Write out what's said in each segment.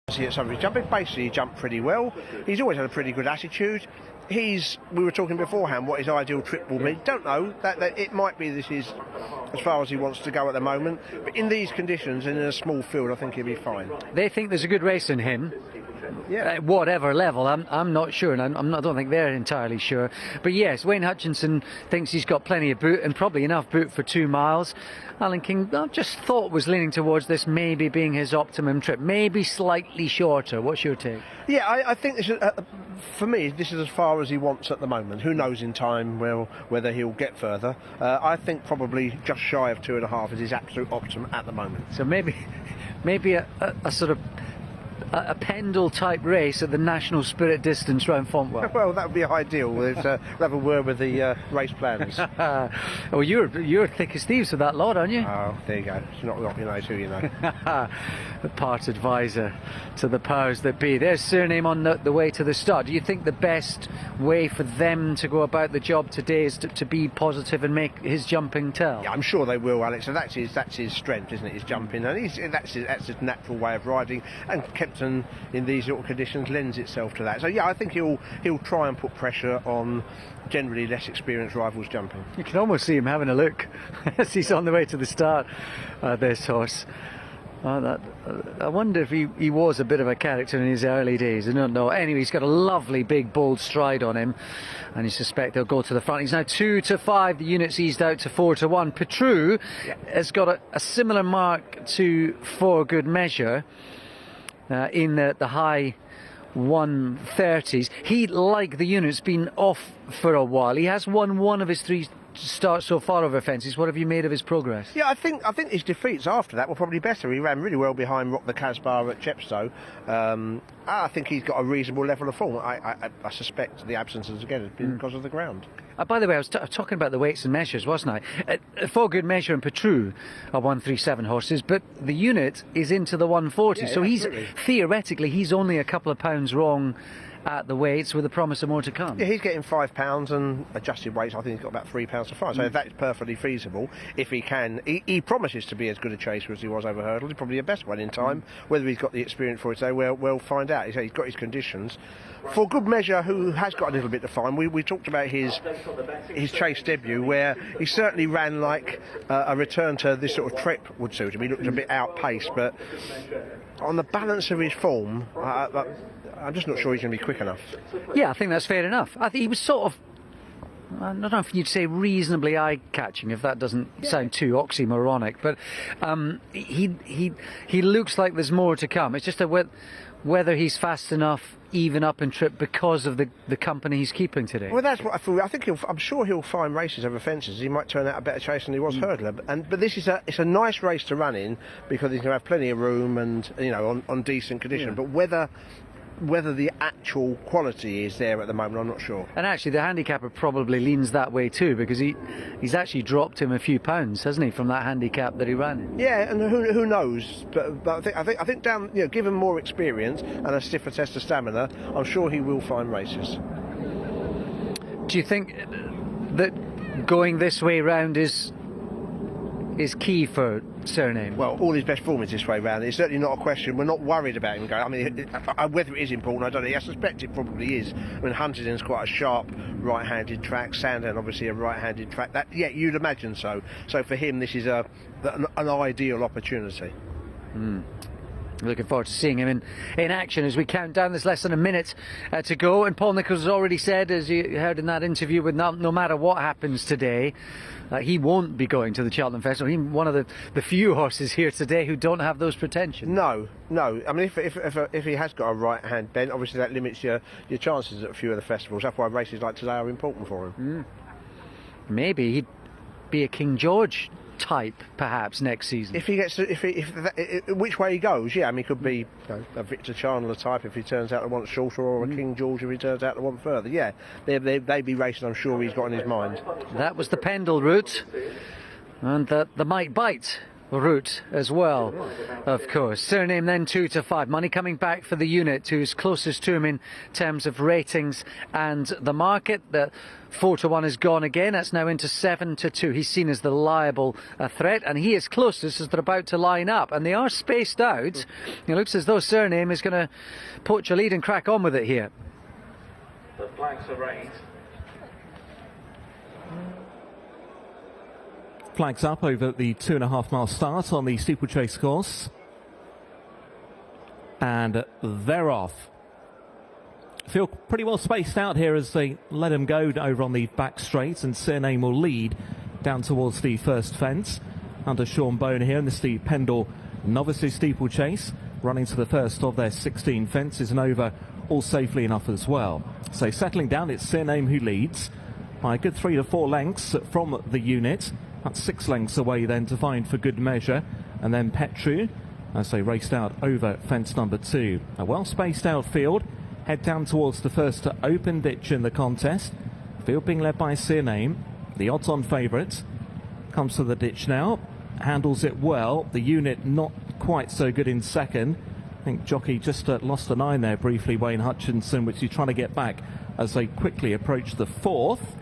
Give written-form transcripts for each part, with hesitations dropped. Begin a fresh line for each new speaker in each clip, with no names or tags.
At some of his jumping, basically he jumped pretty well. He's always had a pretty good attitude. We were talking beforehand what his ideal trip will be. Don't know, that it might be this is as far as he wants to go at the moment, but in these conditions and in a small field I think he'll be fine.
They think there's a good race in him.
Yeah.
At whatever level, I'm not sure, and I don't think they're entirely sure. But yes, Wayne Hutchinson thinks he's got plenty of boot, and probably enough boot for 2 miles. Alan King, I just thought, was leaning towards this maybe being his optimum trip, maybe slightly shorter. What's your take?
Yeah, I think this is, for me, this is as far as he wants at the moment. Who knows in time whether he'll get further. I think probably just shy of 2.5 is his absolute optimum at the moment.
So maybe a sort of a Pendil type race at the National Spirit distance round Fontwell.
Well, that would be ideal. We'll have a word with the race plans.
Oh, you're thick as thieves with that lot, aren't you?
Oh, there you go. It's not you know, it's who you know.
The part advisor to the powers that be. There's Cyrname on the way to the start. Do you think the best way for them to go about the job today is to be positive and make his jumping tell?
Yeah, I'm sure they will, Alex. And that's his strength, isn't it? His jumping, and that's his natural way of riding. And Kempton in these sort of conditions lends itself to that. So yeah, I think he'll try and put pressure on generally less experienced rivals jumping.
You can almost see him having a look as he's on the way to the start. This horse. I wonder if he was a bit of a character in his early days. I don't know. Anyway, he's got a lovely big bold stride on him, and you suspect they'll go to the front. He's now 2-5. The unit's eased out to 4-1. Petrou has got a similar mark to For Good Measure in the high 130s. He, like the unit's been off for a while. He has won one of his 3 starts so far over fences. What have you made of his progress?
Yeah, I think his defeats after that were probably better. He ran really well behind Rock the Casbah at Chepstow. I think he's got a reasonable level of form. I suspect the absences again has been because of the ground.
By the way, I was talking about the weights and measures, wasn't I? For Good Measure and Petrou are 137 horses, but the unit is into the 140.
Yeah,
so
absolutely.
Theoretically, he's only a couple of pounds wrong at the weights, with the promise of more to come.
Yeah, he's getting £5 and adjusted weights. I think he's got about £3 to find. So that is perfectly feasible if he can. He promises to be as good a chaser as he was over hurdles. He's probably the best one in time. Whether he's got the experience for it today, we'll find out. He's got his conditions. For Good Measure, who has got a little bit to find, we talked about his chase debut, where he certainly ran like a return to this sort of trip would suit him. He looked a bit outpaced, but on the balance of his form, I'm just not sure he's going to be quick enough.
Yeah, I think that's fair enough. I think he was sort of, I don't know if you'd say reasonably eye-catching, if that doesn't sound too oxymoronic, but he looks like there's more to come. It's just whether he's fast enough, even up in trip, because of the company he's keeping today.
Well, that's what I thought. I'm sure he'll find races over fences. He might turn out a better chaser than he was hurdler. But this is a nice race to run in because he's going to have plenty of room and on decent condition. But whether the actual quality is there at the moment, I'm not sure.
And actually, the handicapper probably leans that way too, because he's actually dropped him a few pounds, hasn't he, from that handicap that he ran in?
Yeah, and who knows? But I think down, given more experience and a stiffer test of stamina, I'm sure he will find races.
Do you think that going this way round is key for Cyrname?
Well, all his best form is this way round. It's certainly not a question. We're not worried about him going. I mean, whether it is important, I don't know. I suspect it probably is. I mean, Huntingdon's quite a sharp right-handed track. Sandown, obviously, a right-handed track. You'd imagine so. So for him, this is an ideal opportunity.
Looking forward to seeing him in action as we count down. There's less than a minute to go, and Paul Nicholls has already said, as you heard in that interview, with no matter what happens today, he won't be going to the Cheltenham Festival. He's one of the few horses here today who don't have those pretensions.
No. I mean, if he has got a right hand bent, obviously that limits your chances at a few of the festivals. That's why races like today are important for him.
Maybe he'd be a King George type perhaps next season.
If he gets which way he goes, yeah, I mean, he could be a Victor Chandler type if he turns out to want shorter, or a King George if he turns out to want further. Yeah, they'd be races I'm sure he's got in his mind.
That was the Pendil route, and the might bite route as well, of course. Cyrname then 2 to 5. Money coming back for the unit, who's closest to him in terms of ratings and the market. The 4 to 1 is gone again. That's now into 7 to 2. He's seen as the liable threat, and he is closest as they're about to line up. And they are spaced out. It looks as though Cyrname is going to poach a lead and crack on with it here.
The flags are raised. Flags up over the 2.5 mile start on the steeplechase course. And they're off. Feel pretty well spaced out here as they let him go over on the back straight, and Cyrname will lead down towards the first fence under Sean Bone here, and this is the Pendil Novice steeplechase, running to the first of their 16 fences and over all safely enough as well. So settling down, it's Cyrname who leads by a good 3 to 4 lengths from the unit. That's 6 lengths away then to find For Good Measure, and then Petru as they raced out over fence number 2. A well spaced out field, head down towards the first open ditch in the contest. Field being led by Cyrname, the odds on favourite. Comes to the ditch now, handles it well. The unit not quite so good in second. I think jockey just lost a 9 there briefly, Wayne Hutchinson, which he's trying to get back as they quickly approach the 4th.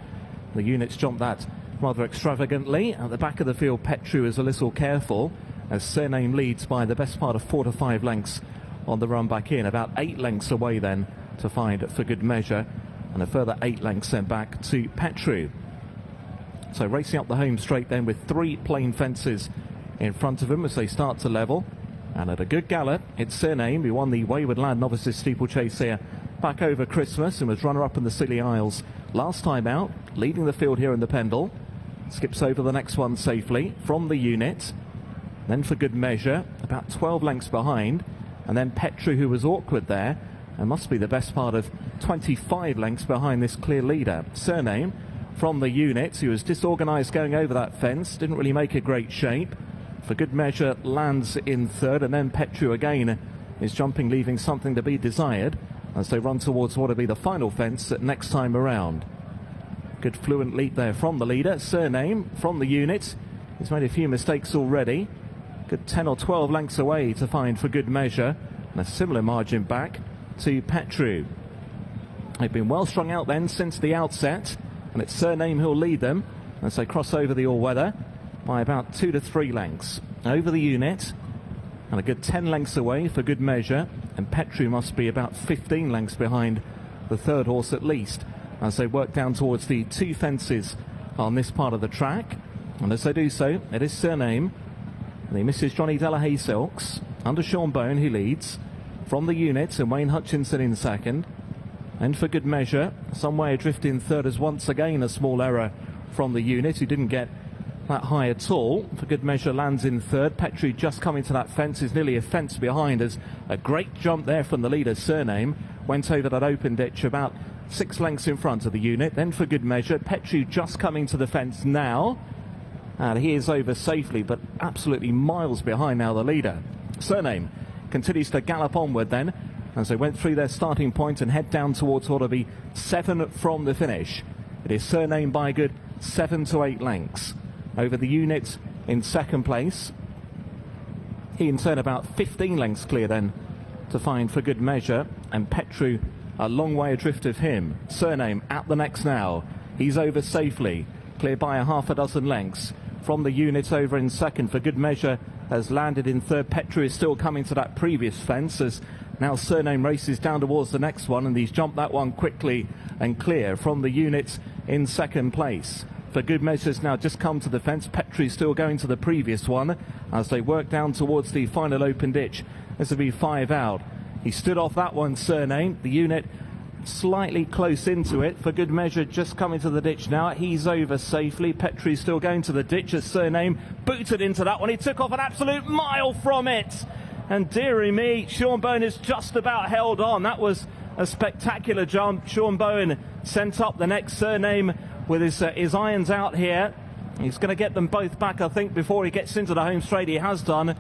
The units jumped that rather extravagantly. At the back of the field, Petru is a little careful as Cyrname leads by the best part of 4 to 5 lengths on the run back in. About 8 lengths away then to find For Good Measure, and a further 8 lengths then back to Petru. So racing up the home straight then with 3 plain fences in front of him as they start to level. And at a good gallop, it's Cyrname, who won the Wayward Land Novices steeplechase here back over Christmas and was runner-up in the Scilly Isles last time out, leading the field here in the Pendil. Skips over the next one safely from the unit. Then For Good Measure, about 12 lengths behind. And then Petru, who was awkward there, and must be the best part of 25 lengths behind this clear leader. Cyrname from the unit, who was disorganised going over that fence, didn't really make a great shape. For Good Measure lands in third, and then Petru again is jumping, leaving something to be desired as they run towards what will be the final fence next time around. Good fluent leap there from the leader. Cyrname from the unit, he's made a few mistakes already. Good 10 or 12 lengths away to find For Good Measure, and a similar margin back to Petru. They've been well strung out then since the outset, and it's Cyrname who'll lead them as they cross over the all-weather by about 2 to 3 lengths. Over the unit, and a good 10 lengths away For Good Measure, and Petru must be about 15 lengths behind the third horse at least as they work down towards the 2 fences on this part of the track. And as they do so, it is Cyrname, and he misses Johnny Delahaye Silks under Sean Bone, who leads from the unit, and Wayne Hutchinson in second. And For Good Measure, some way adrift in third, as once again a small error from the unit, who didn't get that high at all. For Good Measure lands in third. Petru just coming to that fence, is nearly a fence behind, as a great jump there from the leader. Cyrname went over that open ditch about 6 lengths in front of the unit. Then For Good Measure, Petru just coming to the fence now, and he is over safely, but absolutely miles behind now the leader. Cyrname continues to gallop onward then as they went through their starting point and head down towards what will be 7 from the finish. It is Cyrname by a good 7 to 8 lengths over the unit in second place. He in turn about 15 lengths clear then to find For Good Measure, and Petru a long way adrift of him. Cyrname at the next now. He's over safely, clear by a half a dozen lengths from the unit over in second. For Good Measure has landed in third. Petru is still coming to that previous fence as now Cyrname races down towards the next one, and he's jumped that one quickly and clear from the unit in second place. For Good Measure's now just come to the fence. Petru still going to the previous one as they work down towards the final open ditch. This will be 5 out. He stood off that one, Cyrname. The unit slightly close into it. For Good Measure just coming to the ditch now. He's over safely. Petru still going to the ditch as Cyrname booted into that one. He took off an absolute mile from it. And dearie me, Sean Bone has just about held on. That was a spectacular jump. Sean Bone sent up the next. Cyrname with his irons out here. He's going to get them both back, I think, before he gets into the home straight. He has done.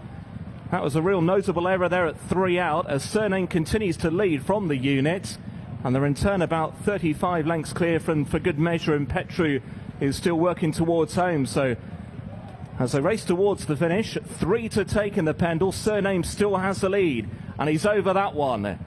That was a real notable error there at 3 out as Cyrname continues to lead from the unit. And they're in turn about 35 lengths clear from For Good Measure, and Petru is still working towards home. So As they race towards the finish, 3 to take in the Pendil. Cyrname still has the lead, and he's over that one.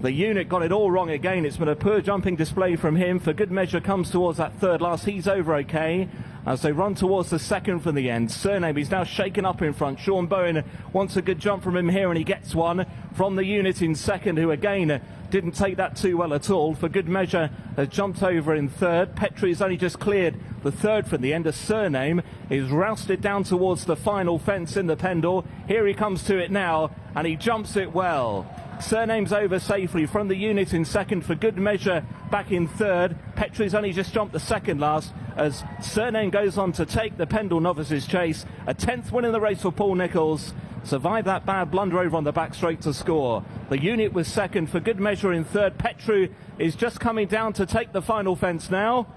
The unit got it all wrong again. It's been a poor jumping display from him. For good measure comes towards that third last. He's over okay as they run towards the second from the end. Cyrname, he's now shaken up in front. Sean Bowen wants a good jump from him here, and he gets one from the unit in second, who again didn't take that too well at all. For good measure has jumped over in third. Petrie has only just cleared the third from the end. As Cyrname is rousted down towards the final fence in the Pendil. Here he comes to it now, and he jumps it well. Cyrname's over safely from the unit in second. For good measure back in third. Petrie's only just jumped the second last as Cyrname goes on to take the Pendil Novices chase. A 10th win in the race for Paul Nicholls. Survived that bad blunder over on the back straight to score. The unit was second. For good measure in third. Petrie is just coming down to take the final fence now,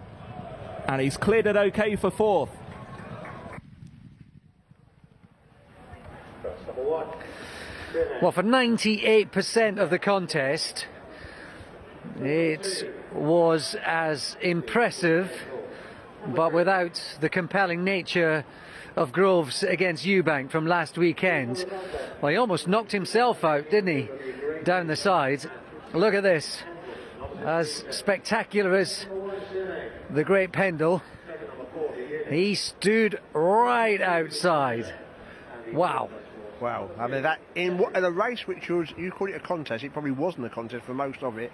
and he's cleared it okay for fourth.
Well, for 98% of the contest, it was as impressive, but without the compelling nature of Groves against Eubank from last weekend. Well, he almost knocked himself out, didn't he, down the side. Look at this. As spectacular as the great Pendil, he stood right outside. Wow.
Wow, I mean, that in a race which was, you call it a contest, it probably wasn't a contest for most of it.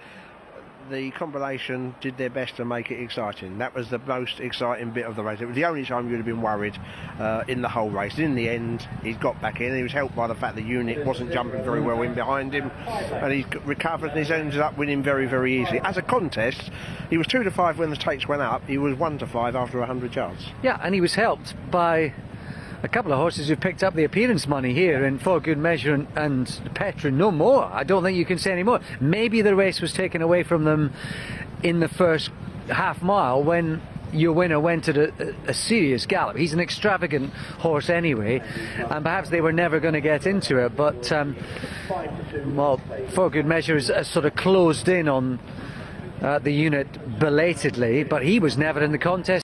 The combination did their best to make it exciting. That was the most exciting bit of the race. It was the only time you'd have been worried in the whole race. In the end, he got back in. He was helped by the fact the unit wasn't jumping very well in behind him, and he recovered, and he ended up winning very, very easily. As a contest, he was 2 to 5 when the takes went up. He was 1 to 5 after 100 yards.
Yeah, and he was helped by a couple of horses who picked up the appearance money here, and For Good Measure and Petrie no more. I don't think you can say any more. Maybe the race was taken away from them in the first half mile when your winner went at a serious gallop. He's an extravagant horse anyway, and perhaps they were never going to get into it, but well, For Good Measure is sort of closed in on the unit belatedly, but he was never in the contest.